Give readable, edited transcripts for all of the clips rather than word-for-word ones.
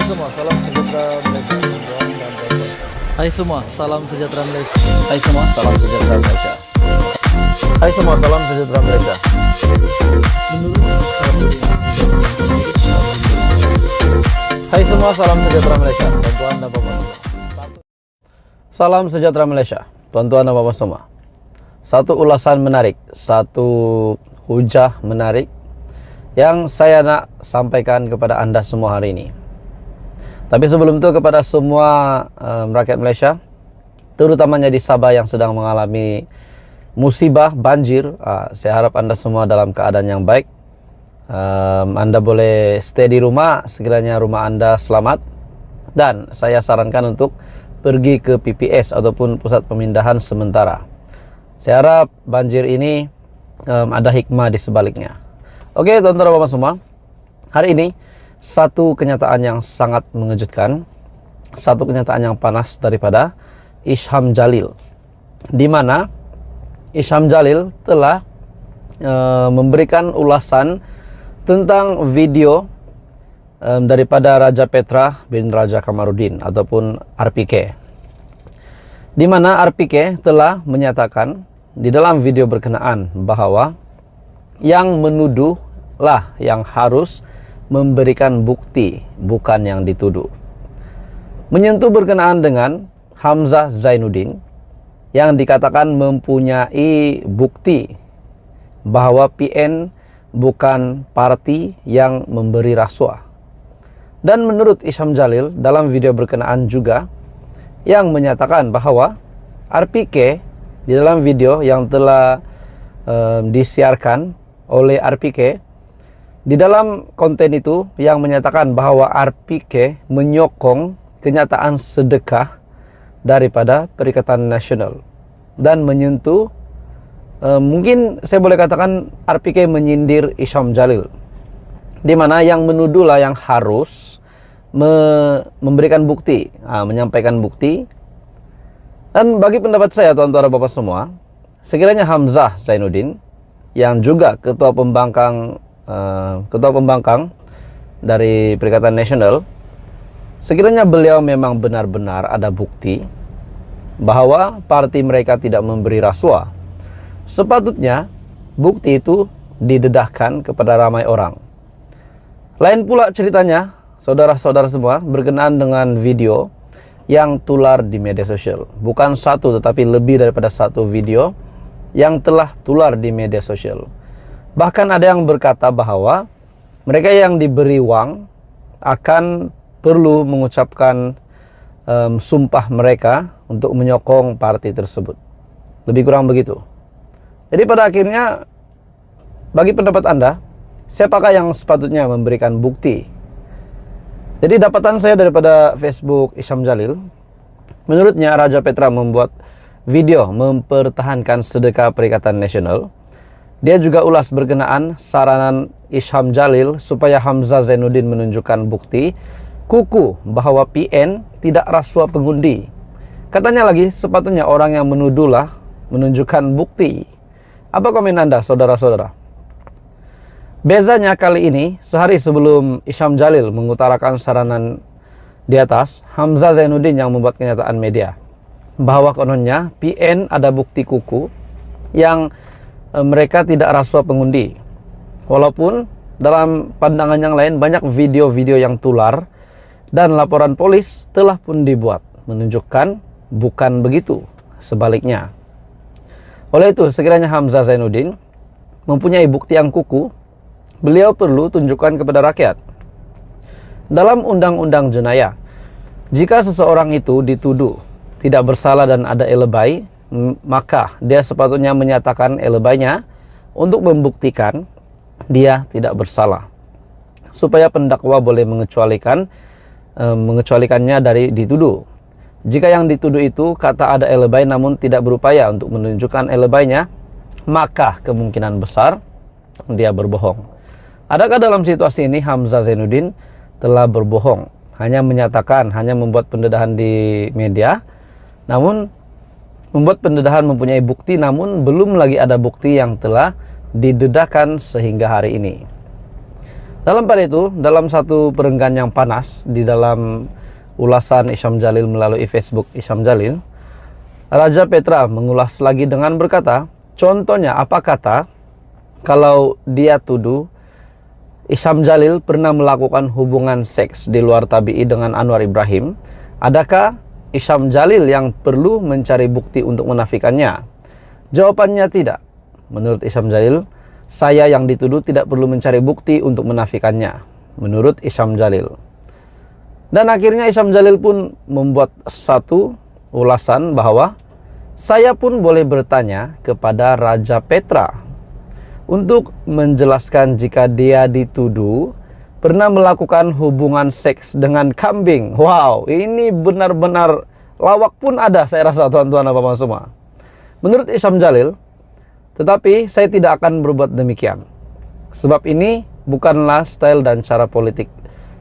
semua, salam sejahtera Malaysia. Hai semua, salam sejahtera Malaysia. Hai semua, salam sejahtera Malaysia. Hai semua, salam sejahtera Malaysia. Hai semua, salam sejahtera Malaysia. Tuan-tuan dan Bapak semua. Salam sejahtera Malaysia. Tuan-tuan dan Bapak semua. Satu ulasan menarik, satu hujah menarik yang saya nak sampaikan kepada anda semua hari ini. Tapi sebelum itu kepada semua rakyat Malaysia, terutamanya di Sabah yang sedang mengalami musibah banjir, saya harap anda semua dalam keadaan yang baik. Anda boleh stay di rumah sekiranya rumah anda selamat, dan saya sarankan untuk pergi ke PPS ataupun pusat pemindahan sementara. Saya harap banjir ini ada hikmah di sebaliknya. Oke, tuan-tuan dan bapak semua, hari ini satu kenyataan yang sangat mengejutkan, satu kenyataan yang panas daripada Isham Jalil, di mana Isham Jalil telah memberikan ulasan tentang video daripada Raja Petra bin Raja Kamarudin ataupun RPK, di mana RPK telah menyatakan di dalam video berkenaan bahwa yang menuduh lah yang harus memberikan bukti, bukan yang dituduh. Menyentuh berkenaan dengan Hamzah Zainuddin yang dikatakan mempunyai bukti bahwa PN bukan parti yang memberi rasuah. Dan menurut Isham Jalil dalam video berkenaan juga yang menyatakan bahwa RPK di dalam video yang telah disiarkan oleh RPK, di dalam konten itu yang menyatakan bahwa RPK menyokong kenyataan sedekah daripada Perikatan Nasional dan menyentuh, mungkin saya boleh katakan RPK menyindir Isham Jalil, di mana yang menuduhlah yang harus memberikan bukti, menyampaikan bukti. Dan bagi pendapat saya, tuan-tuan dan bapak semua, sekiranya Hamzah Zainuddin yang juga ketua pembangkang dari Perikatan Nasional, sekiranya beliau memang benar-benar ada bukti bahwa parti mereka tidak memberi rasuah, sepatutnya bukti itu didedahkan kepada ramai orang. Lain pula ceritanya, saudara-saudara semua, berkenaan dengan video yang tular di media sosial. Bukan satu tetapi lebih daripada satu video yang telah tular di media sosial. Bahkan ada yang berkata bahwa mereka yang diberi uang akan perlu mengucapkan sumpah mereka untuk menyokong parti tersebut. Lebih kurang begitu. Jadi pada akhirnya, bagi pendapat anda, siapakah yang sepatutnya memberikan bukti? Jadi dapatan saya daripada Facebook Isham Jalil, menurutnya Raja Petra membuat video mempertahankan sedekah Perikatan Nasional. Dia juga ulas berkenaan saranan Isham Jalil supaya Hamzah Zainuddin menunjukkan bukti kuku bahwa PN tidak rasuah pengundi. Katanya lagi, sepatutnya orang yang menuduhlah menunjukkan bukti. Apa komen anda, saudara-saudara? Bezanya kali ini, sehari sebelum Isham Jalil mengutarakan saranan di atas, Hamzah Zainuddin yang membuat kenyataan media bahwa kononnya PN ada bukti kuku yang mereka tidak rasuah pengundi. Walaupun dalam pandangan yang lain banyak video-video yang tular dan laporan polis telah pun dibuat menunjukkan bukan begitu, sebaliknya. Oleh itu, sekiranya Hamzah Zainuddin mempunyai bukti yang kuku, beliau perlu tunjukkan kepada rakyat. Dalam undang-undang jenayah, jika seseorang itu dituduh tidak bersalah dan ada elebai, maka dia sepatutnya menyatakan elebainya untuk membuktikan dia tidak bersalah, supaya pendakwa boleh mengecualikannya dari dituduh. Jika yang dituduh itu kata ada elebai namun tidak berupaya untuk menunjukkan elebainya, maka kemungkinan besar dia berbohong. Adakah dalam situasi ini Hamzah Zainuddin telah berbohong, hanya menyatakan, hanya membuat pendedahan di media, namun membuat pendedahan mempunyai bukti, namun belum lagi ada bukti yang telah didedahkan sehingga hari ini. Dalam pada itu, dalam satu perenggan yang panas di dalam ulasan Isyam Jalil melalui Facebook Isyam Jalil, Raja Petra mengulas lagi dengan berkata, contohnya apa kata kalau dia tuduh Isyam Jalil pernah melakukan hubungan seks di luar tabi'i dengan Anwar Ibrahim, adakah Isyam Jalil yang perlu mencari bukti untuk menafikannya? Jawabannya tidak. Menurut Isyam Jalil, saya yang dituduh tidak perlu mencari bukti untuk menafikannya, menurut Isyam Jalil. Dan akhirnya Isyam Jalil pun membuat satu ulasan bahwa saya pun boleh bertanya kepada Raja Petra untuk menjelaskan jika dia dituduh pernah melakukan hubungan seks dengan kambing. Wow, ini benar-benar lawak pun ada, saya rasa tuan-tuan dan bapak semua. Menurut Isyam Jalil, tetapi saya tidak akan berbuat demikian. Sebab ini bukanlah style dan cara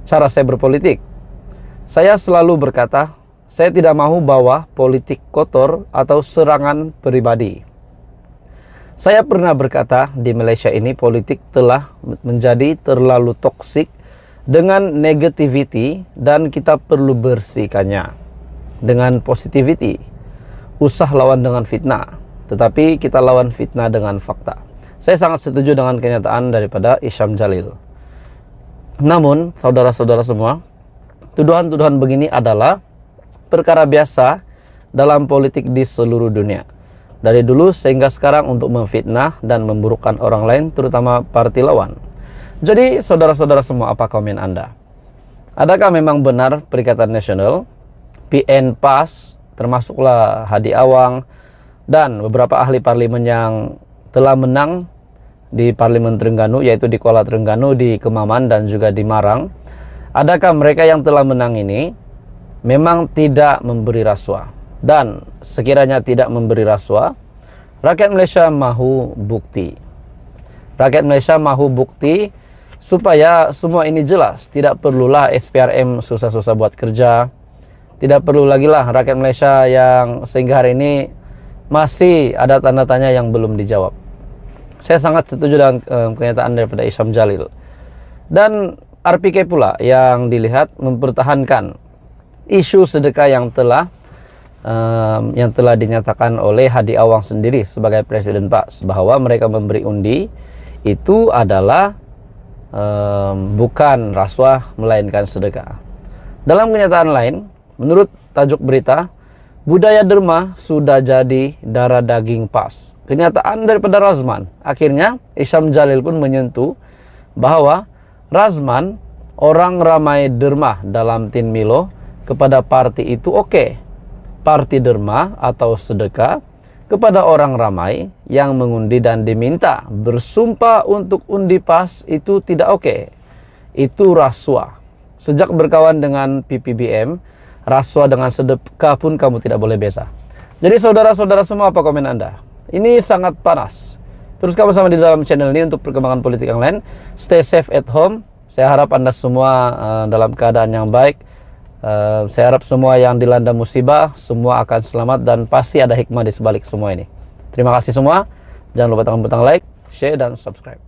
saya berpolitik. Saya selalu berkata, saya tidak mau bawa politik kotor atau serangan pribadi. Saya pernah berkata di Malaysia ini politik telah menjadi terlalu toksik dengan negativity dan kita perlu bersihkannya dengan positivity. Usah lawan dengan fitnah, tetapi kita lawan fitnah dengan fakta. Saya sangat setuju dengan kenyataan daripada Isyam Jalil. Namun, saudara-saudara semua, tuduhan-tuduhan begini adalah perkara biasa dalam politik di seluruh dunia. Dari dulu sehingga sekarang untuk memfitnah dan memburukkan orang lain, terutama partai lawan. Jadi, saudara-saudara semua, apa komen Anda? Adakah memang benar Perikatan Nasional, PN PAS, termasuklah Hadi Awang, dan beberapa ahli parlimen yang telah menang di Parlimen Terengganu, yaitu di Kuala Terengganu, di Kemaman, dan juga di Marang. Adakah mereka yang telah menang ini memang tidak memberi rasuah? Dan sekiranya tidak memberi rasuah, rakyat Malaysia mahu bukti. Rakyat Malaysia mahu bukti supaya semua ini jelas. Tidak perlulah SPRM susah-susah buat kerja. Tidak perlu lagi lah rakyat Malaysia yang sehingga hari ini masih ada tanda tanya yang belum dijawab. Saya sangat setuju dengan kenyataan daripada Isyam Jalil. Dan RPK pula yang dilihat mempertahankan isu sedekah yang telah dinyatakan oleh Hadi Awang sendiri sebagai Presiden PAS, bahwa mereka memberi undi itu adalah bukan rasuah melainkan sedekah. Dalam kenyataan lain, menurut tajuk berita, budaya derma sudah jadi darah daging PAS. Kenyataan daripada Razman. Akhirnya Isyam Jalil pun menyentuh bahwa Razman, orang ramai derma dalam Tin Milo kepada parti itu oke. Parti derma atau sedekah kepada orang ramai yang mengundi dan diminta bersumpah untuk undi PAS itu tidak oke. Itu rasuah. Sejak berkawan dengan PPBM, rasuah dengan sedekah pun kamu tidak boleh biasa. Jadi saudara-saudara semua, apa komen Anda? Ini sangat panas. Terus kamu sama di dalam channel ini untuk perkembangan politik yang lain. Stay safe at home. Saya harap Anda semua dalam keadaan yang baik. Saya harap semua yang dilanda musibah semua akan selamat dan pasti ada hikmah di sebalik semua ini. Terima kasih semua. Jangan lupa tekan butang like, share, dan subscribe.